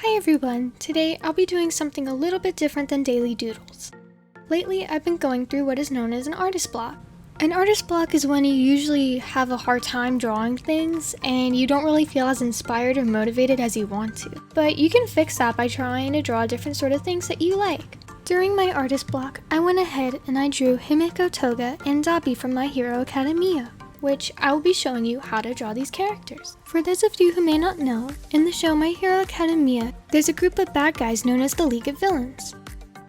Hi everyone, today I'll be doing something a little bit different than daily doodles. Lately I've been going through what is known as an artist block. An artist block is when you usually have a hard time drawing things and you don't really feel as inspired or motivated as you want to. But you can fix that by trying to draw different sort of things that you like. During my artist block, I went ahead and I drew Himiko Toga and Dabi from My Hero Academia, which I will be showing you how to draw these characters. For those of you who may not know, in the show My Hero Academia, there's a group of bad guys known as the League of Villains.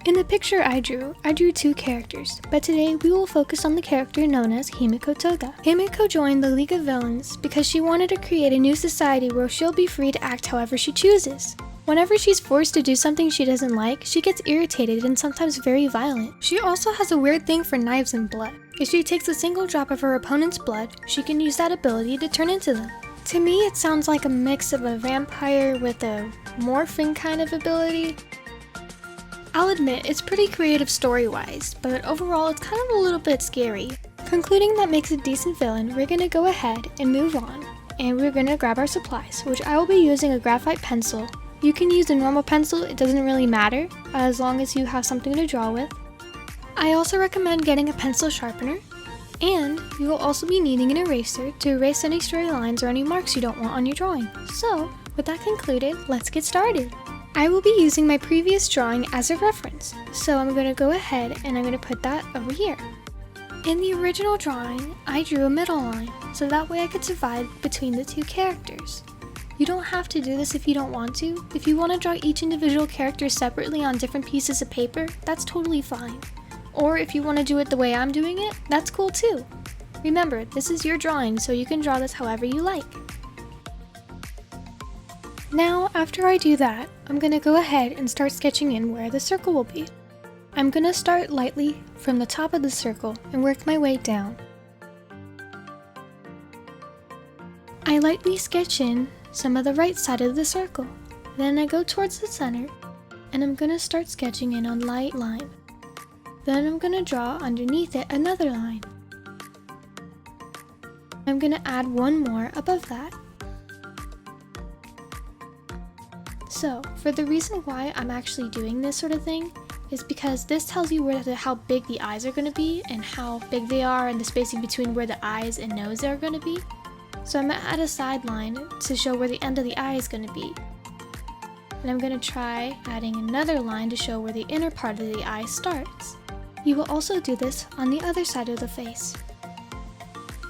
In the picture I drew two characters, but today we will focus on the character known as Himiko Toga. Himiko joined the League of Villains because she wanted to create a new society where she'll be free to act however she chooses. Whenever she's forced to do something she doesn't like, she gets irritated and sometimes very violent. She also has a weird thing for knives and blood. If she takes a single drop of her opponent's blood, she can use that ability to turn into them. To me, it sounds like a mix of a vampire with a morphing kind of ability. I'll admit, it's pretty creative story-wise, but overall it's kind of a little bit scary. Concluding that makes a decent villain, we're gonna go ahead and move on, and we're gonna grab our supplies, which I will be using a graphite pencil. You can use a normal pencil, it doesn't really matter, as long as you have something to draw with. I also recommend getting a pencil sharpener, and you will also be needing an eraser to erase any stray lines or any marks you don't want on your drawing. So, with that concluded, let's get started. I will be using my previous drawing as a reference, so I'm going to go ahead and I'm going to put that over here. In the original drawing, I drew a middle line, so that way I could divide between the two characters. You don't have to do this if you don't want to. If you want to draw each individual character separately on different pieces of paper, that's totally fine. Or if you want to do it the way I'm doing it, that's cool too. Remember, this is your drawing, so you can draw this however you like. Now, after I do that, I'm going to go ahead and start sketching in where the circle will be. I'm going to start lightly from the top of the circle and work my way down. I lightly sketch in some of the right side of the circle. Then I go towards the center, and I'm going to start sketching in a light line. Then I'm going to draw underneath it another line. I'm going to add one more above that. So, for the reason why I'm actually doing this sort of thing is because this tells you how big the eyes are going to be and how big they are and the spacing between where the eyes and nose are going to be. So I'm going to add a side line to show where the end of the eye is going to be. And I'm going to try adding another line to show where the inner part of the eye starts. You will also do this on the other side of the face.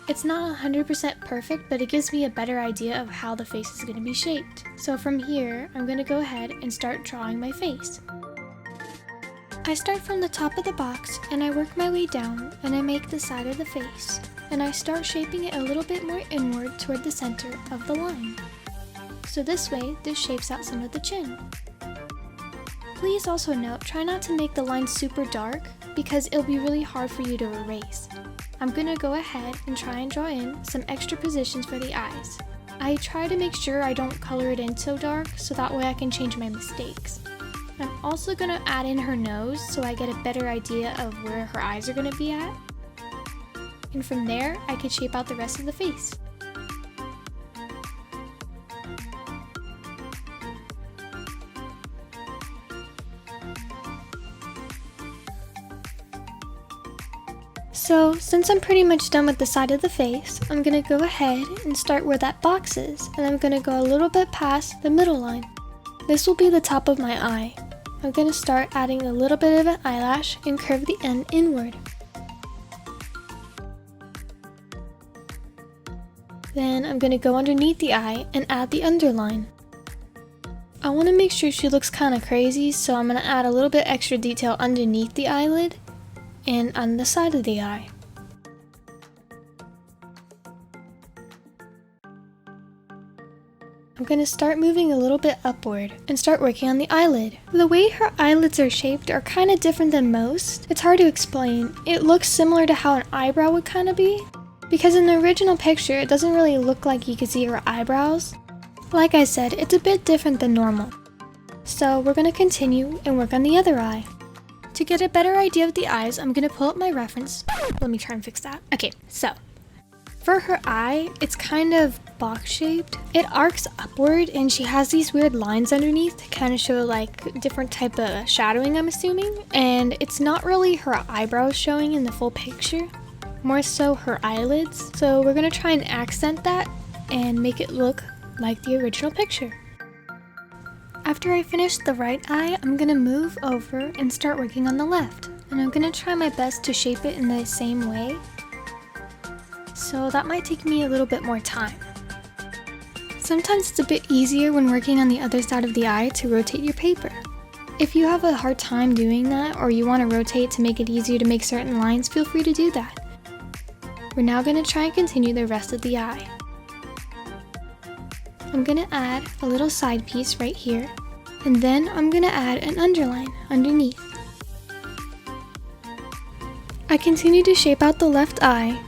It's not 100% perfect, but it gives me a better idea of how the face is going to be shaped. So from here, I'm going to go ahead and start drawing my face. I start from the top of the box and I work my way down and I make the side of the face. And I start shaping it a little bit more inward toward the center of the line. So this way, this shapes out some of the chin. Please also note, try not to make the line super dark because it'll be really hard for you to erase. I'm going to go ahead and try and draw in some extra positions for the eyes. I try to make sure I don't color it in so dark so that way I can change my mistakes. I'm also going to add in her nose so I get a better idea of where her eyes are going to be at. And from there, I could shape out the rest of the face. So, since I'm pretty much done with the side of the face, I'm going to go ahead and start where that box is, and I'm going to go a little bit past the middle line. This will be the top of my eye. I'm going to start adding a little bit of an eyelash and curve the end inward. Then I'm going to go underneath the eye and add the underline. I want to make sure she looks kind of crazy, so I'm going to add a little bit extra detail underneath the eyelid and on the side of the eye. I'm going to start moving a little bit upward and start working on the eyelid. The way her eyelids are shaped are kind of different than most. It's hard to explain. It looks similar to how an eyebrow would kind of be. Because in the original picture, it doesn't really look like you can see her eyebrows. Like I said, it's a bit different than normal. So we're going to continue and work on the other eye. To get a better idea of the eyes, I'm going to pull up my reference. Let me try and fix that. Okay, so For her eye, it's kind of box shaped. It arcs upward and she has these weird lines underneath to kind of show like different type of shadowing, I'm assuming. And it's not really her eyebrows showing in the full picture, more so her eyelids. So we're gonna try and accent that and make it look like the original picture. After I finish the right eye, I'm gonna move over and start working on the left. And I'm gonna try my best to shape it in the same way. So that might take me a little bit more time. Sometimes it's a bit easier when working on the other side of the eye to rotate your paper. If you have a hard time doing that, or you want to rotate to make it easier to make certain lines, feel free to do that. We're now going to try and continue the rest of the eye. I'm going to add a little side piece right here, and then I'm going to add an underline underneath. I continue to shape out the left eye,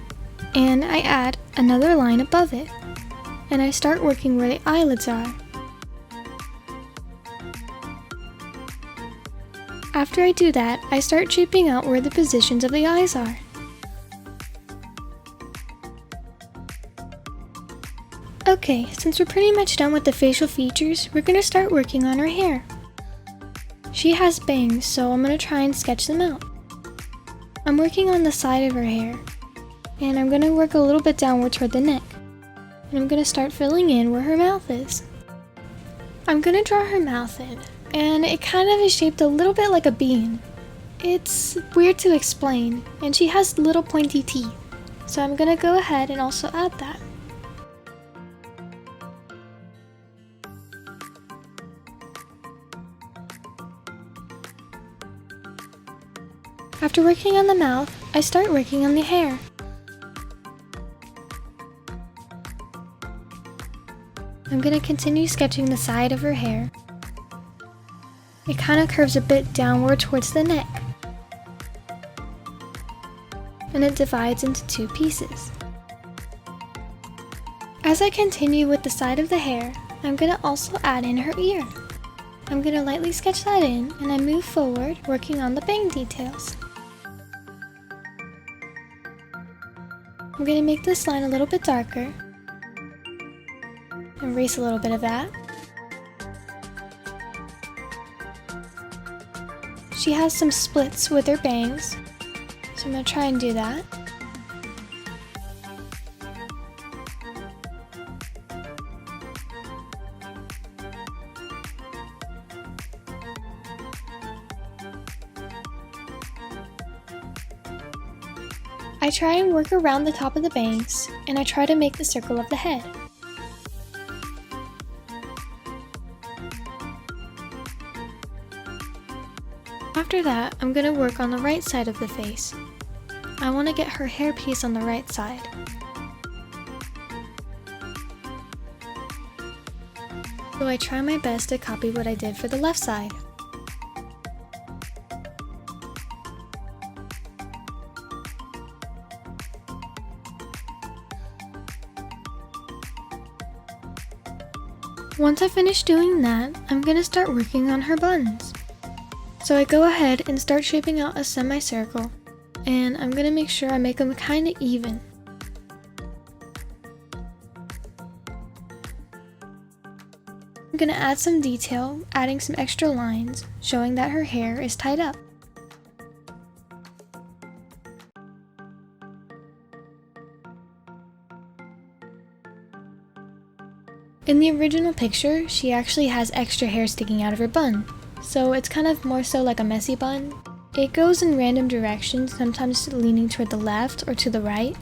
and I add another line above it, and I start working where the eyelids are. After I do that, I start shaping out where the positions of the eyes are. Okay, since we're pretty much done with the facial features, we're going to start working on her hair. She has bangs, so I'm going to try and sketch them out. I'm working on the side of her hair, and I'm going to work a little bit downward toward the neck. And I'm going to start filling in where her mouth is. I'm going to draw her mouth in, and it kind of is shaped a little bit like a bean. It's weird to explain, and she has little pointy teeth. So I'm going to go ahead and also add that. After working on the mouth, I start working on the hair. I'm going to continue sketching the side of her hair. It kind of curves a bit downward towards the neck. And it divides into two pieces. As I continue with the side of the hair, I'm going to also add in her ear. I'm going to lightly sketch that in, and I move forward working on the bang details. I'm going to make this line a little bit darker. Erase a little bit of that. She has some splits with her bangs, so I'm going to try and do that. I try and work around the top of the bangs, and I try to make the circle of the head. After that, I'm going to work on the right side of the face. I want to get her hairpiece on the right side. So I try my best to copy what I did for the left side. Once I finish doing that, I'm going to start working on her buns. So I go ahead and start shaping out a semicircle, and I'm going to make sure I make them kind of even. I'm going to add some detail, adding some extra lines, showing that her hair is tied up. In the original picture, she actually has extra hair sticking out of her bun, so it's kind of more so like a messy bun. It goes in random directions, sometimes leaning toward the left or to the right.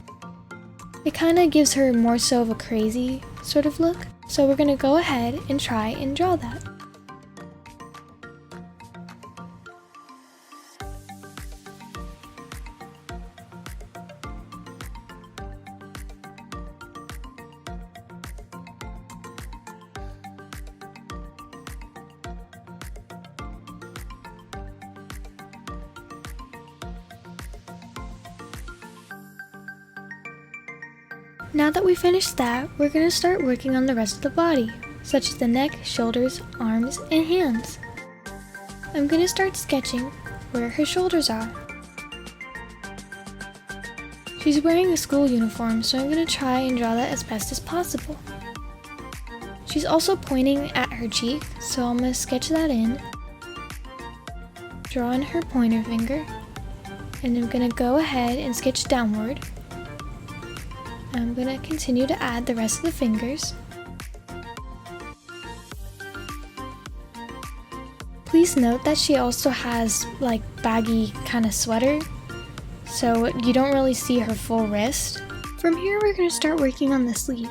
It kind of gives her more so of a crazy sort of look, so we're going to go ahead and try and draw that. Now that we finished that, we're going to start working on the rest of the body, such as the neck, shoulders, arms, and hands. I'm going to start sketching where her shoulders are. She's wearing a school uniform, so I'm going to try and draw that as best as possible. She's also pointing at her cheek, so I'm going to sketch that in. Draw in her pointer finger, and I'm going to go ahead and sketch downward. I'm going to continue to add the rest of the fingers. Please note that she also has like baggy kind of sweater, so you don't really see her full wrist. From here we're going to start working on the sleeve.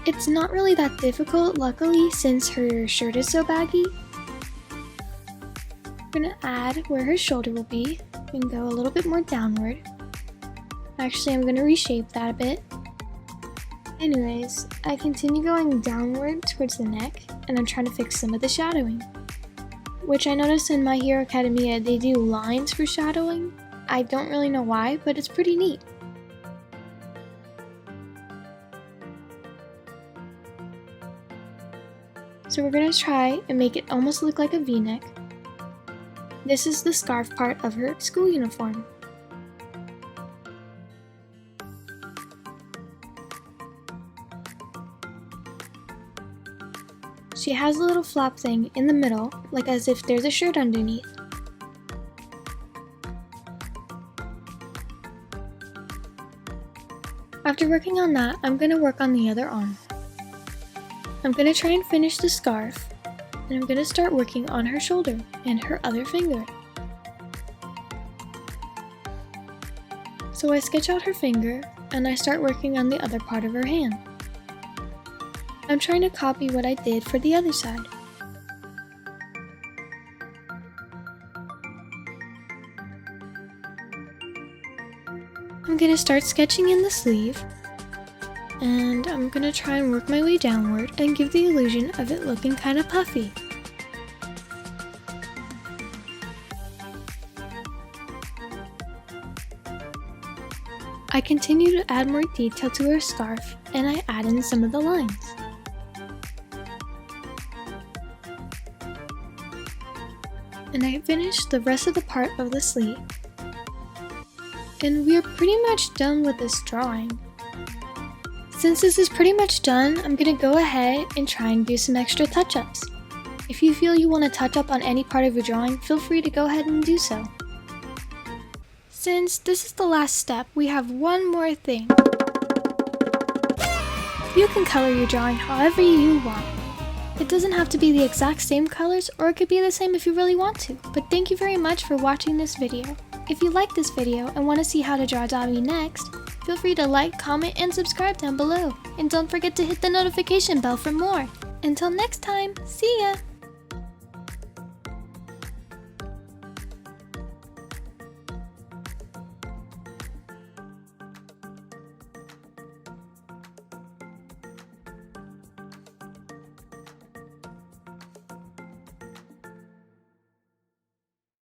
It's not really that difficult, luckily, since her shirt is so baggy. I'm going to add where her shoulder will be and go a little bit more downward. Actually, I'm going to reshape that a bit. Anyways, I continue going downward towards the neck, and I'm trying to fix some of the shadowing. Which I noticed in My Hero Academia, they do lines for shadowing. I don't really know why, but it's pretty neat. So we're going to try and make it almost look like a V-neck. This is the scarf part of her school uniform. She has a little flap thing in the middle, like as if there's a shirt underneath. After working on that, I'm going to work on the other arm. I'm going to try and finish the scarf, and I'm going to start working on her shoulder and her other finger. So I sketch out her finger, and I start working on the other part of her hand. I'm trying to copy what I did for the other side. I'm going to start sketching in the sleeve, and I'm going to try and work my way downward and give the illusion of it looking kind of puffy. I continue to add more detail to her scarf, and I add in some of the lines. And I finished the rest of the part of the sleeve. And we are pretty much done with this drawing. Since this is pretty much done, I'm going to go ahead and try and do some extra touch-ups. If you feel you want to touch up on any part of your drawing, feel free to go ahead and do so. Since this is the last step, we have one more thing. You can color your drawing however you want. It doesn't have to be the exact same colors, or it could be the same if you really want to. But thank you very much for watching this video. If you like this video and want to see how to draw Dobby next, feel free to like, comment, and subscribe down below. And don't forget to hit the notification bell for more. Until next time, see ya!